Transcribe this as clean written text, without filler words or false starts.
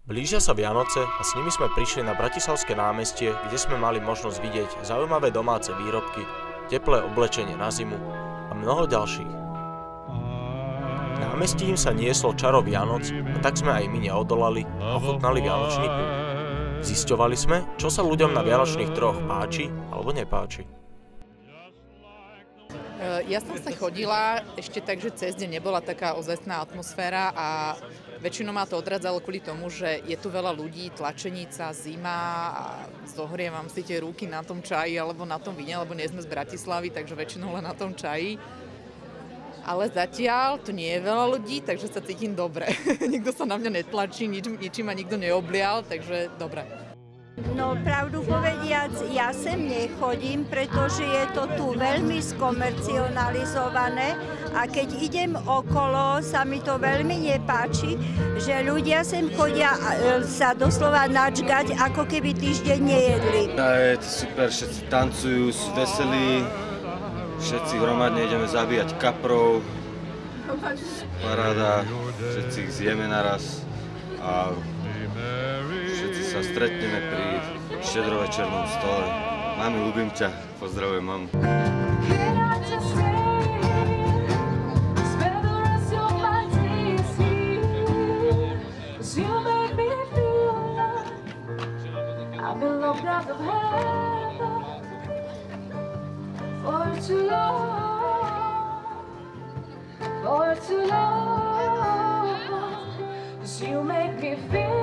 Blížia sa Vianoce a s nimi sme prišli na Bratislavské námestie, kde sme mali možnosť vidieť zaujímavé domáce výrobky, teplé oblečenie na zimu a mnoho ďalších. Námestím sa nieslo čaro Vianoc, a tak sme aj my neodolali a ochutnali vianočný púd. Zisťovali sme, čo sa ľuďom na vianočných trhoch páči alebo nepáči. Ja som sa chodila ešte tak, že cez deň nebola taká ozajstná atmosféra a väčšinou ma to odradzalo kvôli tomu, že je tu veľa ľudí, tlačenica, zima a zohrievam si tie ruky na tom čaji alebo na tom víne, lebo nie sme z Bratislavy, takže väčšinou len na tom čaji. Ale zatiaľ tu nie je veľa ľudí, takže sa cítim dobre. Nikto sa na mňa netlačí, ničím ma nikto neoblial, takže dobre. No pravdu povediac, ja sem nechodím, pretože je to tu veľmi skomercionalizované a keď idem okolo, sa mi to veľmi nepáči, že ľudia sem chodia sa doslova načgať, ako keby týždeň nejedli. Je to super, všetci tancujú, sú veselí, všetci hromadne ideme zabíjať kaprov, paráda, všetci ich zjeme naraz a všetci sa stretneme pri štedrovečernom stole. Mami, ľúbim ťa, pozdravujem mamu. You make me feel